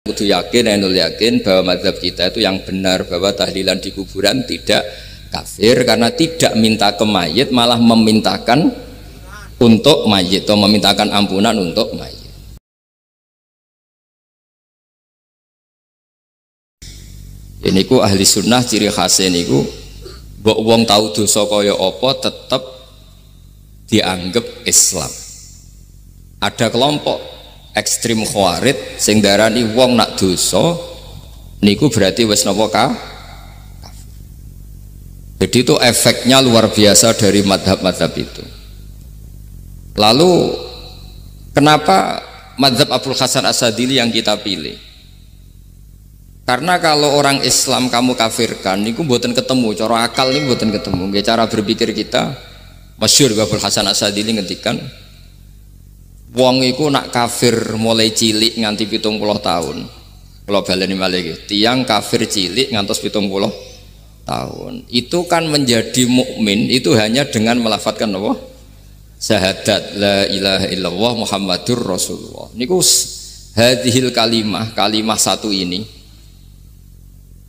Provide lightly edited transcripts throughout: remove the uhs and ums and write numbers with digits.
Kudu yakin, ainul yakin bahwa mazhab kita itu yang benar, bahwa tahlilan di kuburan tidak kafir karena tidak minta ke mayit, malah memintakan untuk mayit atau memintakan ampunan untuk mayit. Ini ku ahli sunnah ciri khasnya niku mbok wong tahu dosa kaya apa tetap dianggap Islam. Ada kelompok ekstrim khawarid sing darani wong nak dosa niku berarti wis napa kafir. Jadi itu efeknya luar biasa dari madhab-madhab itu. Lalu kenapa madhab Abul Hasan As-Sadili yang kita pilih? Karena kalau orang Islam kamu kafirkan niku mboten ketemu, cara akal niku mboten ketemu. Nggih cara berpikir kita masyhur Abul Hasan As-Sadili ngendikan wong iku nak kafir mulai cilik nganti 70 tahun. Kalau baleni malih tiyang kafir cilik ngantos 70 tahun. Itu kan menjadi mukmin itu hanya dengan melafadzkan apa? Syahadat la ilaha illallah Muhammadur Rasulullah. Niku hadhil kalimah satu ini.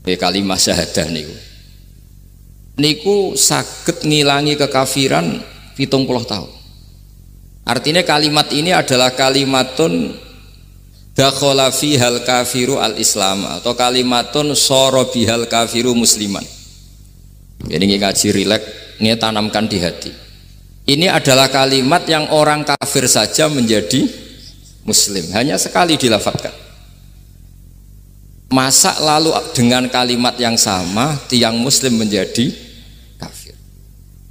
Kalimah syahadah niku saged ngilangi kekafiran 70 tahun. Artinya kalimat ini adalah kalimatun dakhala fihal kafiru al-islam atau kalimatun sara bihal kafiru musliman. Jadi ngaji rileks, ini tanamkan di hati. Ini adalah kalimat yang orang kafir saja menjadi muslim, hanya sekali dilafadzkan. Masa lalu dengan kalimat yang sama tiang muslim menjadi kafir.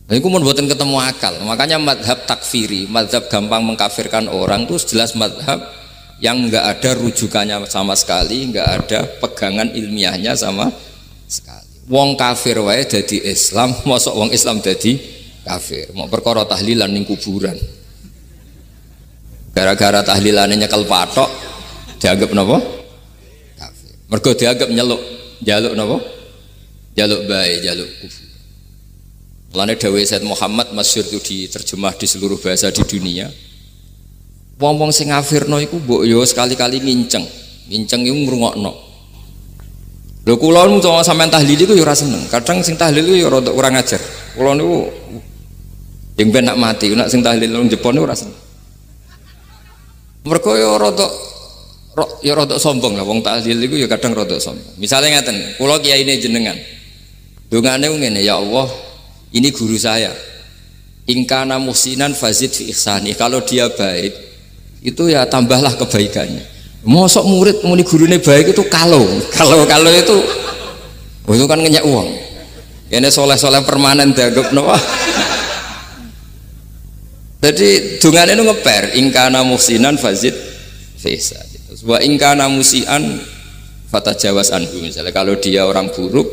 Ini kumun buatan ketemu akal. Makanya madhab takfiri, madhab gampang mengkafirkan orang itu jelas madhab yang enggak ada rujukannya sama sekali, enggak ada pegangan ilmiahnya sama sekali. Wong kafir wae jadi Islam, mosok wong Islam jadi kafir. Mau perkara tahlilan ning kuburan. Gara-gara tahlilannya nyekel patok dianggap napa? Mergo dianggap jaluk napa? Jaluk bae, jaluk kufur. Mulane dawuh Said Muhammad masyhur itu diterjemah di seluruh bahasa di dunia. Wong-wong sing ngafirno iku mbok yo sekali-kali nginceng iku ngrungokno. Lho kula nu sampean tahlil iku yo ora seneng. Kadang sing tahlil iku yo rada kurang ajar. Kula niku yang ben nak mati, nak sing tahlil nang Jepang ora seneng. Mergo yo rada sombong lah wong tahlil iku ya kadang rada sombong. Misalnya ngaten, kula kiyaine jenengan. Dongane ngene, ya Allah, ini guru saya. In kana muhsinan fazid fi ihsani. Kalau dia baik, itu ya tambahlah kebaikannya. Mosok murid muni gurune baik itu kalau itu kan ngenyak uang. Kene soleh-soleh permanen dianggap napa? Jadi dongane nu ngeper, in kana muhsinan fazid fi ihsani. Wa in kana musian fatajawaz anhu, misalnya kalau dia orang buruk,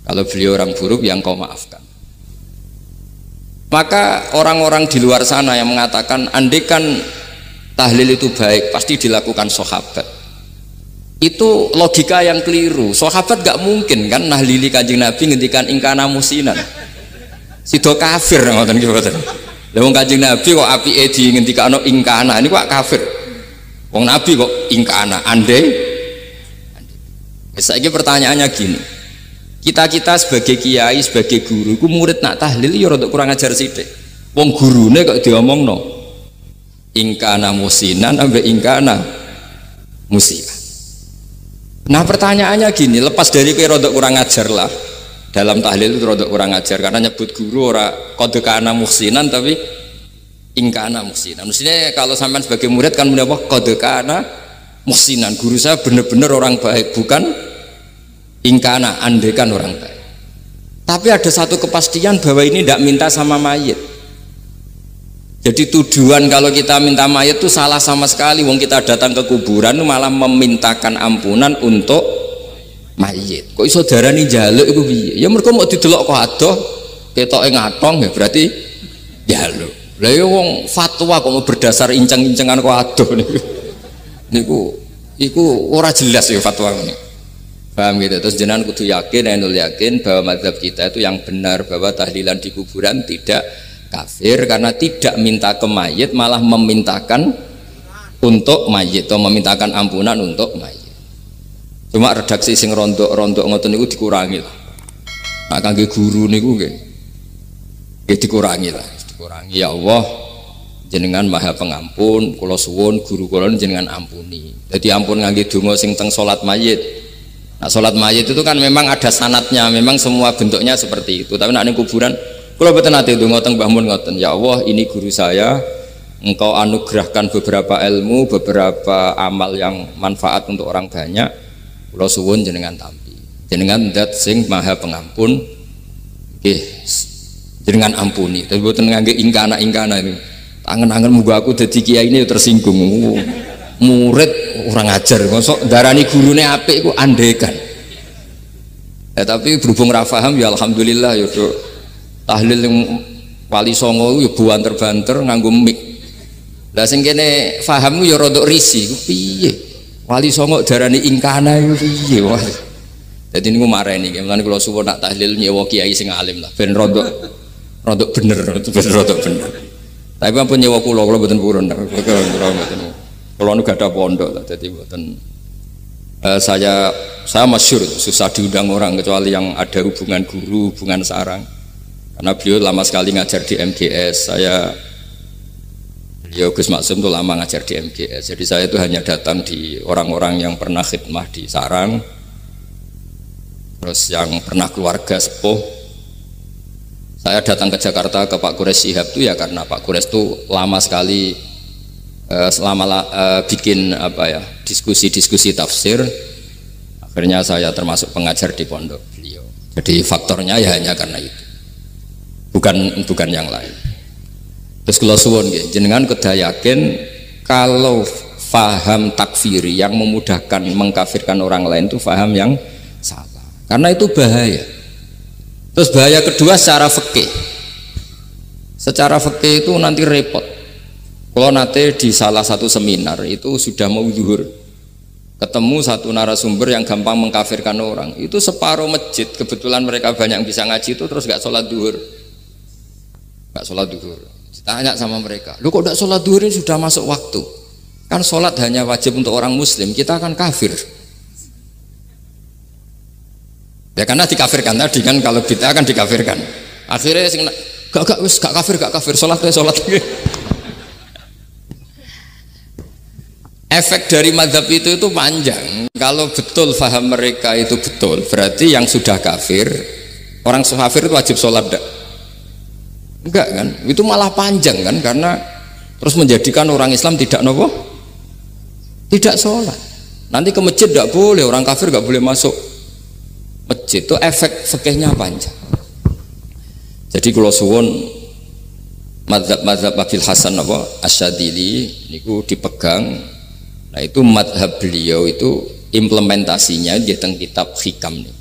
kalau beliau orang buruk yang kau maafkan. Maka orang-orang di luar sana yang mengatakan andekan tahlil itu baik pasti dilakukan sahabat, itu logika yang keliru. Sahabat gak mungkin kan nahlili Kanjeng Nabi ngendikan in kana musinan sido kafir ngoten nggih mboten. Lah wong Kanjeng Nabi kok apike di ngendikano in kana ini kok kafir. Wong Nabi kok ingkana andai. Saiki pertanyaannya gini, kita sebagai kiai, sebagai guru, ku murid nak tahlil ya rada kurang ajar sithik. Wong gurune kok diomongno ingkana musinan ambek ingkana musian. Nah pertanyaannya gini, lepas dari kowe rada kurang ajar lah dalam tahlil itu rada kurang ajar karena nyebut guru ora qad kana musinan tapi ingkana muhsinan. Maksudnya kalau sampean sebagai murid kan menapa qad kana muhsinan, guru saya benar-benar orang baik, bukan ingkana andekan orang baik. Tapi ada satu kepastian bahwa ini tidak minta sama mayit. Jadi tujuan kalau kita minta mayit itu salah sama sekali. Wong kita datang ke kuburan malah memintakan ampunan untuk mayit. Kok iso darani njaluk iku piye? Ya mergo mau didelok kok adoh ketoke ngatong ya berarti njaluk. Lah ya wong fatwa kok mau berdasar inceng-incengan kok adoh niku ora jelas ya fatwa ini. Paham gitu. Terus jenengan kudu yakin, ainul yakin bahwa mazhab kita itu yang benar, bahwa tahlilan di kuburan tidak kafir karena tidak minta ke mayit, malah memintakan untuk mayit atau memintakan ampunan untuk mayit. Cuma redaksi sing rondok-rondok ngoten niku dikurangi lah. Nah kangge guru niku nggih dikurangi lah, dikurangi. Ya Allah, jenengan Maha Pengampun, kula suwun guru kula jenengan ampuni. Jadi ampun ngangge donga sing teng salat mayit. Nah salat mayit itu kan memang ada sanatnya, memang semua bentuknya seperti itu. Tapi nek ning kuburan kula mboten nate donga teng Mbah Mun ngoten. Ya Allah, ini guru saya, Engkau anugerahkan beberapa ilmu, beberapa amal yang manfaat untuk orang banyak. Kula suwun jenengan tampi. Jenengan zat sing Maha Pengampun. Nggih, jenengan ampuni. Tapi mboten ngangge ingkana-ingkana ini. Angen-angen muga aku dadi kiai ini tersinggung. Murid orang ajar, mosok darani gurune apik iku andekan. Tapi berhubung ra paham ya alhamdulillah ya do. Tahlil yang Wali Songo ya buanter-banter nganggo mik. Lah sing kene paham ya rada risi, piye? Wali Songo darani ingkana iku piye? Wah. Dadi niku mareni, mulane kula suwun nak tahlil nyewa kiai sing alim lah ben rada bener, ben rada bener. Tapi ampun nyewa kula mboten purun. Kula nu gak ada pondok lah, jadi mboten saya masyhur susah diundang orang kecuali yang ada hubungan guru, hubungan sarang. Karena beliau lama sekali ngajar di MGS. Beliau Gus Maksum itu lama ngajar di MGS. Jadi saya itu hanya datang di orang-orang yang pernah khidmah di sarang, terus yang pernah keluarga sepuh. Saya datang ke Jakarta ke Pak Quraisy Shihab itu ya karena Pak Quraisy itu lama sekali bikin diskusi tafsir. Akhirnya saya termasuk pengajar di pondok beliau. Jadi faktornya ya hanya karena itu, bukan yang lain. Terus kalau suwun nggih, jenengan kedah yakin kalau faham takfiri yang memudahkan mengkafirkan orang lain itu faham yang salah, karena itu bahaya. Terus bahaya kedua secara fikih. Secara fikih itu nanti repot. Kalau nanti di salah satu seminar itu sudah mau zuhur, ketemu satu narasumber yang gampang mengkafirkan orang, itu separuh masjid, kebetulan mereka banyak yang bisa ngaji itu terus gak sholat zuhur, ditanya sama mereka, lu kok gak sholat zuhur, ini sudah masuk waktu, kan sholat hanya wajib untuk orang muslim, kita akan kafir. Ya karena dikafirkan tadi kan, kalau kita akan dikafirkan, akhirnya gak kafir, sholat. Efek dari mazhab itu panjang. Kalau betul faham mereka itu betul, berarti yang sudah kafir, orang kafir itu wajib sholat enggak kan? Itu malah panjang kan, karena terus menjadikan orang Islam tidak sholat. Nanti ke masjid tidak boleh, orang kafir nggak boleh masuk masjid. Itu efek fikihnya panjang. Jadi kalau suwun mazhab Abil Hasan Asyadzili niku dipegang. Nah itu madhab beliau itu implementasinya di teng kitab Hikam nih.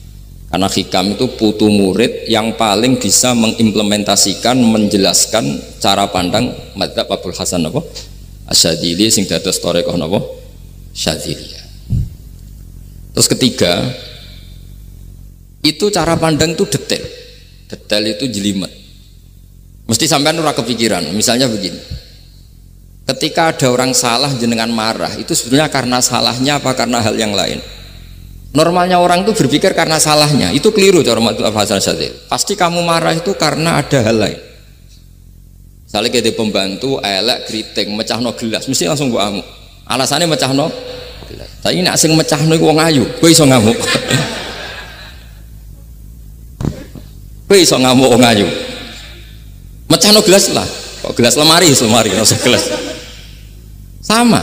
Karena Hikam itu putu murid yang paling bisa mengimplementasikan, menjelaskan cara pandang madhab Abul Hasan Asyadzili sing dados thariqah Syadziliyah. Terus ketiga, itu cara pandang itu detail itu jelimet. Mesti sampean ora kepikiran. Misalnya begini. Ketika ada orang salah jenengan marah, itu sebenarnya karena salahnya apa karena hal yang lain? Normalnya orang itu berpikir karena salahnya, itu keliru cara Abul Hasan Asyadzili. Pasti kamu marah itu karena ada hal lain. Misalnya kita pembantu, elek, kriting, mecahno gelas, mesti langsung gua ngamuk. Alasannya mecahno gelas. Tapi nek sing mecahno iku wong ayu, kowe iso ngamuk. Kowe iso ngamuk wong ayu. Mecahno gelas lah. Kok gelas lemari, rasa gelas. Sama,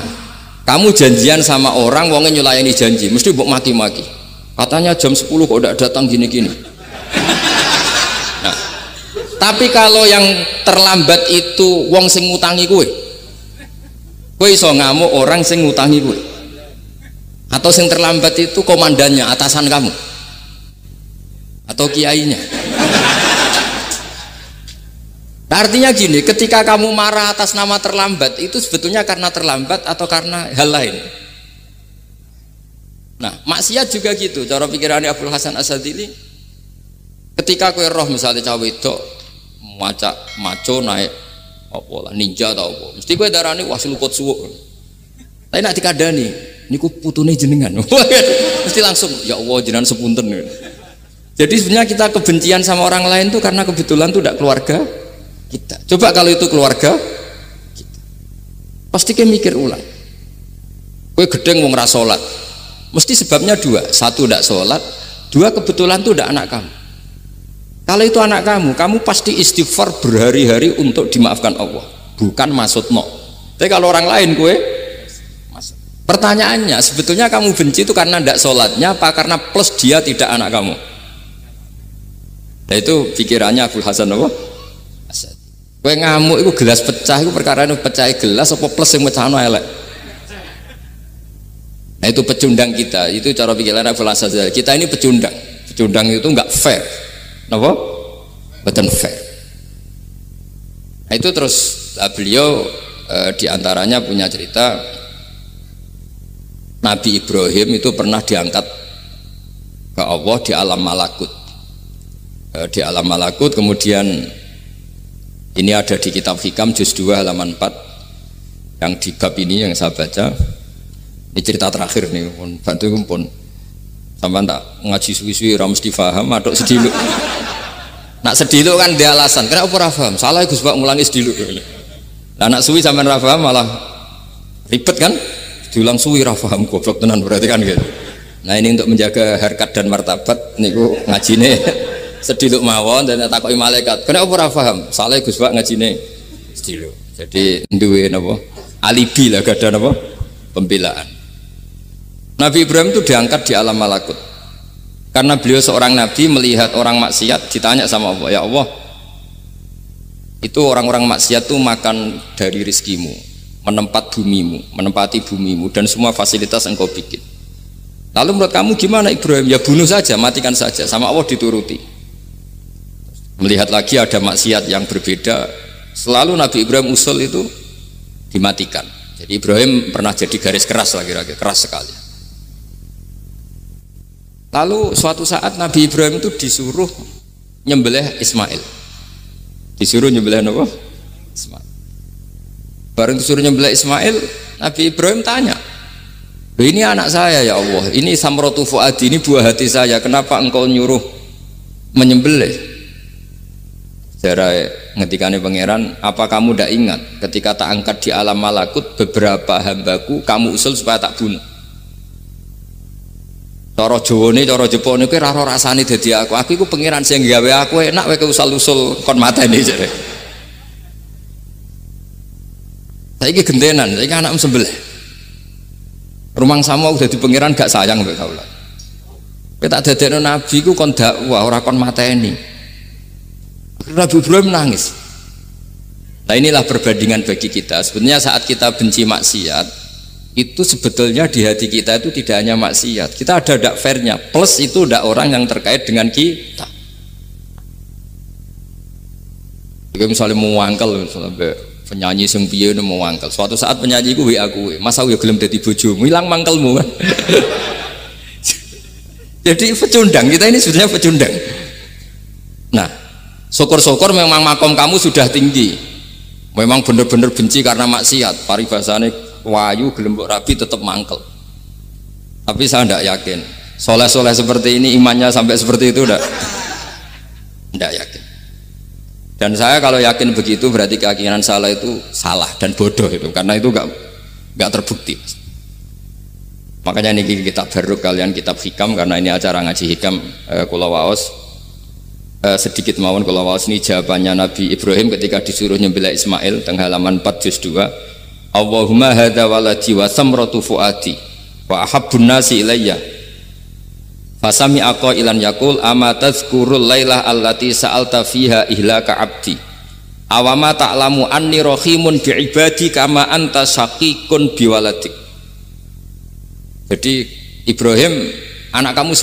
kamu janjian sama orang, wongnya nyulayani janji, mesti mbok maki-maki. Katanya jam 10 kok udah datang gini-gini. Nah, tapi kalau yang terlambat itu wong sing ngutangi kowe iso ngamuk orang sing ngutangi kowe. Atau sing terlambat itu komandannya, atasan kamu, atau kiainya. Nah, artinya gini, ketika kamu marah atas nama terlambat, itu sebetulnya karena terlambat atau karena hal lain. Nah, maksiat juga gitu. Cara pikirannya Abul Hasan Asyadzili, ketika kue roh misalnya cawe itu maco naik ninja atau apa, mesti kue darani wah seluput suwuk. Tapi nak dikadani, niku putune jenengan. Mesti langsung ya Allah jenengan sepunten. Jadi sebenarnya kita kebencian sama orang lain tuh karena kebetulan tuh tidak keluarga kita. Coba kalau itu keluarga kita, pasti kita mikir ulang. Kowe gedeng wong ra salat, mesti sebabnya dua. Satu tidak sholat, dua kebetulan tuh tidak anak kamu. Kalau itu anak kamu pasti istighfar berhari-hari untuk dimaafkan Allah, bukan maksud no. Tapi kalau orang lain kue, pertanyaannya sebetulnya kamu benci itu karena tidak sholatnya apa karena plus dia tidak anak kamu? Nah itu pikirannya Abul Hasan apa? Kue ngamuk itu gelas pecah itu perkara itu pecah gelas apa plus yang pecah no elek? Nah itu pecundang kita, itu cara pikiran Abul Hasan. Kita ini pecundang itu nggak fair, apa? Betul fair. Nah itu terus beliau diantaranya punya cerita Nabi Ibrahim itu pernah diangkat ke Allah di alam malakut. Di alam malakut kemudian ini ada di kitab Hikam juz 2 halaman 4 yang di bab ini yang saya baca. Ini cerita terakhir nih, bantu pun sampai tak ngaji suwi-suwi ra mesti paham aduk sediluk. Nak sediluk kan dia alasan, kenapa ora paham? Salah Gus Pak ngulangi sediluk. Lah nak suwi sampean ra paham malah ribet kan? Diulang suwi ra paham goblok tenan berarti kan gitu. Nah ini untuk menjaga harkat dan martabat niku ngajine sediluk mawon dan takoki malaikat. Kenapa ora paham? Salah Gus Pak ngajine sediluk. Jadi duwe napa? Alibi lah gadah napa? Pembelaan. Nabi Ibrahim itu diangkat di alam malakut karena beliau seorang nabi melihat orang maksiat, ditanya sama Allah, ya Allah itu orang-orang maksiat itu makan dari rizkimu, menempati bumimu dan semua fasilitas engkau bikin. Lalu menurut kamu gimana Ibrahim? Ya bunuh saja, matikan saja. Sama Allah dituruti. Melihat lagi ada maksiat yang berbeda, selalu Nabi Ibrahim usul itu dimatikan. Jadi Ibrahim pernah jadi garis keras lagi, keras sekali. Lalu suatu saat Nabi Ibrahim itu disuruh nyembelih Ismail. Disuruh nyembelih apa? Ismail. Bareng disuruh nyembelih Ismail, Nabi Ibrahim tanya, ini anak saya ya Allah, ini samratu fuadi, ini buah hati saya, kenapa engkau nyuruh menyembelih? Sejarah ngetikane pangeran, apa kamu tidak ingat ketika tak angkat di alam malakut beberapa hambaku kamu usul supaya tak bunuh? Cara Jawane, cara Jepone kuwi ora rasane dadi aku. Aku iku pangeran sing gawe aku enak wae usul-usul kon mateni jare. Saiki gentenan, saiki anakmu sembelih. Rumangsamu dadi pangeran gak sayang mbek kaula. Kowe tak dadekno nabi ku kon dakwah ora kon mateni. Nabi Ibrahim nangis. Nah inilah perbandingan bagi kita. Sebenarnya saat kita benci maksiat itu sebetulnya di hati kita itu tidak hanya maksiat, kita ada dak fairnya, plus itu dak orang yang terkait dengan kita. Jika misalnya mau wangkel, misalnya penyanyi sing piye mau wangkel, suatu saat penyanyi ku WA aku, masa ya gelem dadi bojomu, hilang mangkelmu kan. Jadi pecundang, kita ini sebetulnya pecundang. Nah, syukur-syukur memang makom kamu sudah tinggi, memang benar-benar benci karena maksiat, paribasane wayu gelembok rabi tetap mangkel. Tapi saya tidak yakin soleh-soleh seperti ini imannya sampai seperti itu tidak yakin. Dan saya kalau yakin begitu berarti keyakinan salah itu salah dan bodoh itu, karena itu nggak terbukti. Makanya ini kitab baru kalian kitab Hikam, karena ini acara ngaji Hikam kula waos sedikit mawon kula waos ini jawabannya Nabi Ibrahim ketika disuruh nyembelih Ismail teng halaman 4 juz 2. Allahumma hadza waladi wa samratu fuadi wa ahabbun nasi ilayya fasami aqa ilan yakul ama tazkurul lailah allati sa'alta fiha ihlaka abdi awama ta'lamu anni rahimun bi ibadi kama anta syaqiqun biwaladik. Jadi Ibrahim anak kamu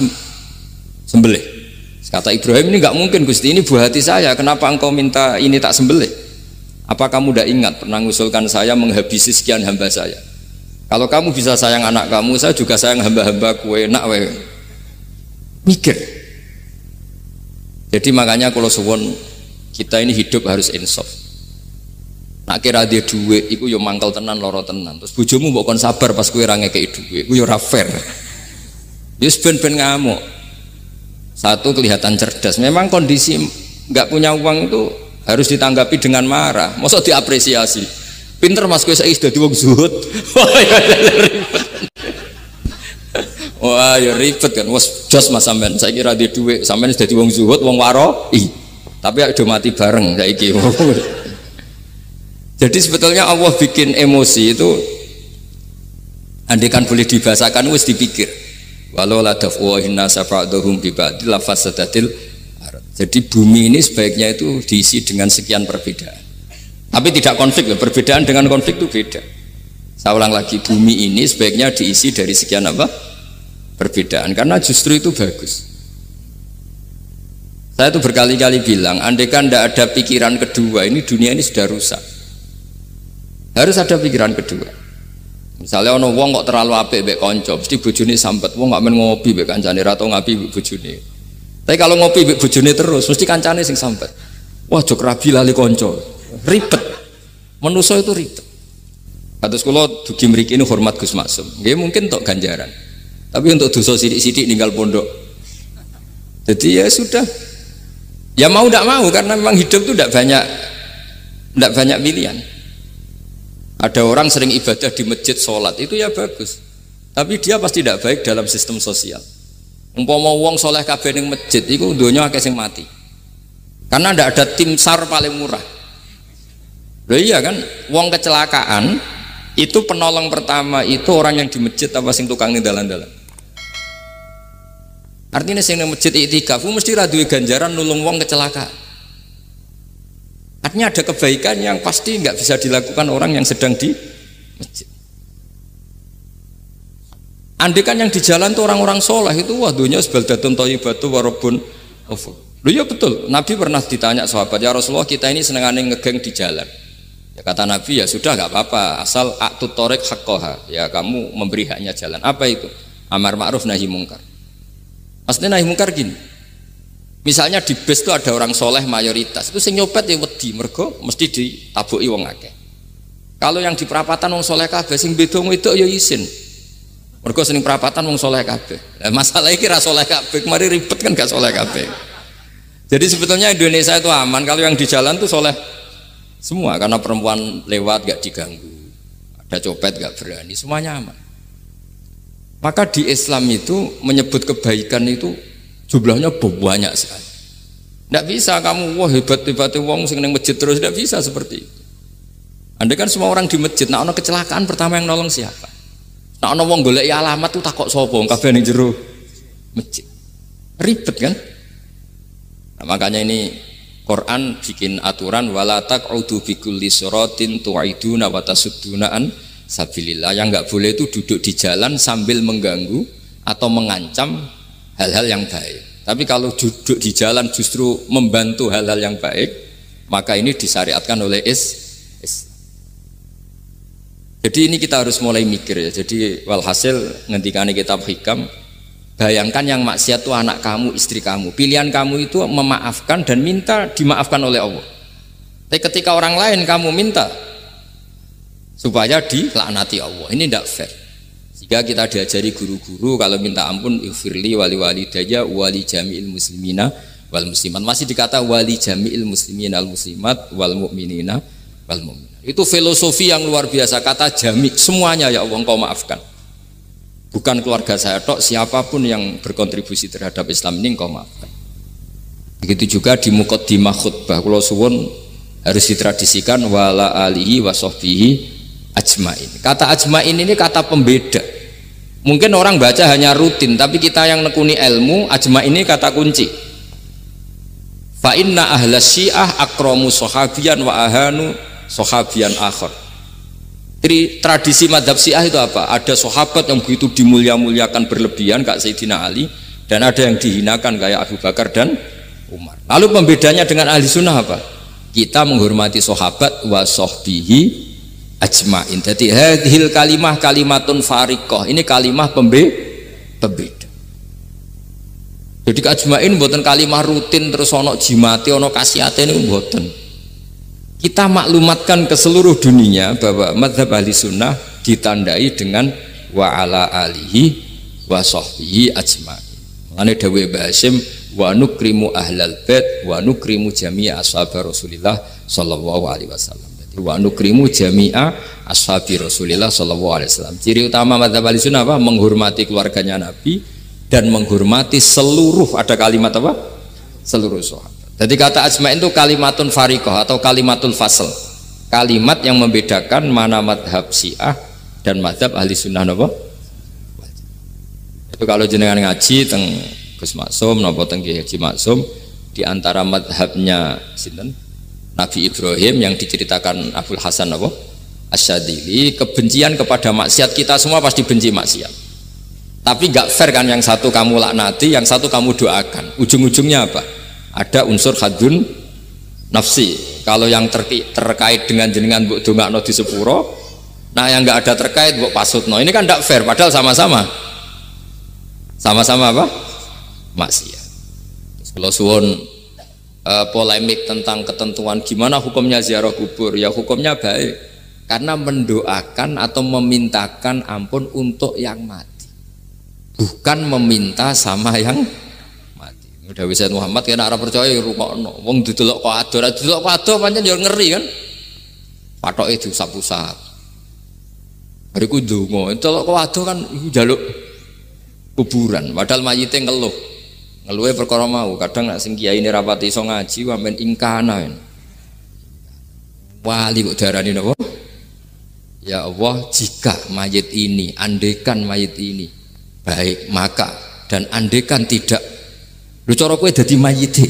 sembelih. Kata Ibrahim, ini nggak mungkin Gusti, ini buah hati saya, kenapa engkau minta ini tak sembelih? Apa kamu tidak ingat pernah mengusulkan saya menghabisi sekian hamba saya? Kalau kamu bisa sayang anak kamu, saya juga sayang hamba-hamba kue enak we. Mikir. Jadi makanya kalau suwon kita ini hidup harus insaf. Nak kira dia duit, iku yo mangkel tenan, loro tenan. Terus bojomu mbok kon sabar pas kowe ra ngekeki duit, iku yo ora fair. Wis ben-ben ngamuk. Satu kelihatan cerdas. Memang kondisi nggak punya uang itu harus ditanggapi dengan marah. Masa diapresiasi. Pinter Mas kowe saiki dadi wong zuhud. Wah ya ribet kan. Wes jos Mas sampean saiki ra duwe duit, sampean dadi wong zuhud, wong waro. Tapi udah mati bareng saiki. Jadi sebetulnya Allah bikin emosi itu andaikan boleh dibahasakan wis dipikir. Walau la daf'uhin nasa fa'dhum bi ba'd la fasadatil ard. Jadi bumi ini sebaiknya itu diisi dengan sekian perbedaan. Tapi tidak konflik loh, perbedaan dengan konflik itu beda. Saya ulang lagi, bumi ini sebaiknya diisi dari sekian apa? Perbedaan, karena justru itu bagus. Saya itu berkali-kali bilang, andaikan tidak ada pikiran kedua, ini dunia ini sudah rusak. Harus ada pikiran kedua. Misalnya ono wong kok terlalu apik mbek kanca, mesti bojone sampet. Wong gak men ngopi mbek kancane, ra tau ngapi mbek bojone. Tapi kalau ngopi mbek bojone terus, mesti kancane sing sampet. Wah, jok rabi lali kanca. Ribet. Manusa itu ribet. Kados kula dugi mriki ini hormat Gus Maksum. Nggih mungkin tok ganjaran. Tapi untuk dosa sidik-sidik ninggal pondok. Jadi ya sudah. Ya mau tidak mau karena memang hidup itu tidak banyak pilihan. Ada orang sering ibadah di masjid sholat itu ya bagus, tapi dia pasti tidak baik dalam sistem sosial. Umpama wong soleh kabeh ning masjid itu donya akeh sing mati karena tidak ada tim SAR paling murah. Loh iya kan, wong kecelakaan itu penolong pertama itu orang yang di masjid apa sing tukang ning dalan-dalan. Artinya sing ning masjid iktikaf mesti ra duwe ganjaran nulung wong kecelakaan. Artinya ada kebaikan yang pasti nggak bisa dilakukan orang yang sedang di masjid. Andai kan yang di jalan tuh orang-orang soleh itu wah dunia sebaldatun thayyibatu warabun ghafur. Loh ya betul. Nabi pernah ditanya sahabat, ya Rasulullah kita ini senengane ngegeng di jalan. Ya kata Nabi ya sudah nggak apa-apa asal a'tut thariq haqqaha. Ya kamu memberi haknya jalan. Apa itu? Amar ma'ruf nahi mungkar. Maksudnya nahi mungkar gini. Misalnya di bus itu ada orang soleh mayoritas, itu sing nyopet ya wedi mergo mesti ditabuki wong akeh. Kalau yang di perapatan wong soleh kabeh sing beda wedok ya isin. Mergo sing perapatan wong soleh kabeh. Lah masalah iki ra soleh kabeh, mari ribet kan gak soleh kabeh. Jadi sebetulnya Indonesia itu aman kalau yang di jalan tuh soleh semua karena perempuan lewat gak diganggu. Ada copet gak berani, semuanya aman. Maka di Islam itu menyebut kebaikan itu jumlahnya banyak sekali. Tidak bisa kamu wah hebat-hebatnya wong sing nang masjid terus, tidak bisa seperti itu. Andai kan semua orang di masjid, nah ono kecelakaan pertama yang nolong siapa? Nah ono wong golek alamat tuh takok sapa kabeh ning jero masjid. Ribet kan? Nah, makanya ini Quran bikin aturan wala taq'udu bi kulli siratin tu'iduna wa tasudduna an sabilillah. Yang enggak boleh itu duduk di jalan sambil mengganggu atau mengancam hal-hal yang baik. Tapi kalau duduk di jalan justru membantu hal-hal yang baik, maka ini disyariatkan oleh Islam. Jadi ini kita harus mulai mikir ya. Jadi walhasil ngendikane kitab hikam, bayangkan yang maksiat itu anak kamu, istri kamu. Pilihan kamu itu memaafkan dan minta dimaafkan oleh Allah. Tapi ketika orang lain kamu minta supaya dilaknati Allah, ini tidak fair. Jika kita diajari guru-guru kalau minta ampun ighfirli wali walidayya wali jami'il muslimina wal muslimat, masih dikata wali jami'il muslimina al muslimat wal mu'minina wal mu'minat. Itu filosofi yang luar biasa, kata jami' semuanya ya Allah engkau maafkan. Bukan keluarga saya tok, siapapun yang berkontribusi terhadap Islam ini engkau maafkan. Begitu juga di muqaddimah khutbah kula suwun harus ditradisikan wala alihi wa sahbihi ajmain. Kata ajmain ini kata pembeda. Mungkin orang baca hanya rutin, tapi kita yang nekuni ilmu, ajma ini kata kunci. Fa inna ahla syiah akramu sahabiyan wa ahanu sahabiyan akhar. Tradisi madhab syiah itu apa? Ada sahabat yang begitu dimulia-muliakan berlebihan kayak Sayyidina Ali, dan ada yang dihinakan kayak Abu Bakar dan Umar. Lalu pembedanya dengan ahli sunnah apa? Kita menghormati sahabat wa sahbihi ajmain. Jadi hadhil kalimah kalimatun fariqah. Ini kalimah pembeda. Jadi ajmain mboten kalimah rutin terus ono jimate ono kasiate niku mboten. Kita maklumatkan ke seluruh dunia bahwa mazhab ahli sunnah ditandai dengan wa ala alihi wa sahbihi ajma'in. Mulane dawuh Mbah Hasyim wa nukrimu ahlal bait wa nukrimu jami'a ashabi Rasulillah sallallahu alaihi wasallam. Jadi wa nukrimu jami'a ashabi Rasulillah sallallahu alaihi wasallam. Ciri utama mazhab ahli sunnah apa? Menghormati keluarganya Nabi dan menghormati seluruh, ada kalimat apa? Seluruh sahabat. Jadi kata ajma'in itu kalimatun fariqah atau kalimatul fasl, kalimat yang membedakan mana madhab syiah dan madhab ahli sunnah apa? Itu kalau jenengan ngaji teng Gus Maksum napa teng Kiai Haji Maksum, di antara madhabnya sinten Nabi Ibrahim yang diceritakan Abdul Hasan apa? Asyadili, kebencian kepada maksiat, kita semua pasti benci maksiat. Tapi gak fair kan, yang satu kamu laknati, yang satu kamu doakan. Ujung-ujungnya apa? Ada unsur hadun nafsi. Kalau yang terkait dengan jenengan mbok dongakno di sepuro, nah yang nggak ada terkait mbok pasutno. Ini kan tidak fair, padahal sama-sama apa? Maksiat. Kalau suwon polemik tentang ketentuan gimana hukumnya ziarah kubur, ya hukumnya baik karena mendoakan atau memintakan ampun untuk yang mati, bukan meminta sama yang udah Sayyid Muhammad kena arah percaya rungokno wong didelok kok ado, didelok kok ado pancen yo ngeri kan. Patoke diusap-usap. Bariku ndonga, delok kok ado kan njaluk kuburan, padahal mayite ngeluh. Ngeluhe perkara mau, kadang nek sing kiai ini rapati iso ngaji sampean ingkana. Wali kok darani napa? Ya Allah, jika mayit ini, andekan mayit ini baik, maka dan andekan tidak, lu cara kowe dadi mayite.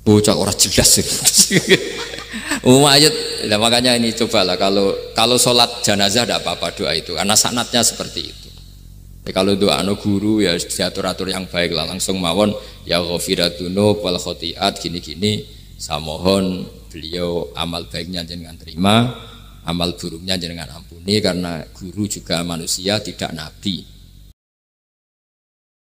Bocah ora jelas. Mayit. Nah, makanya ini cobalah kalau sholat jenazah tidak apa-apa doa itu karena sanatnya seperti itu. Ya, kalau doa guru ya diatur-atur yang baik lah, langsung mawon ya ghafiratunu wal khotiat gini-gini. Saya mohon beliau amal baiknya jangan terima, amal buruknya jangan ampuni, karena guru juga manusia tidak nabi.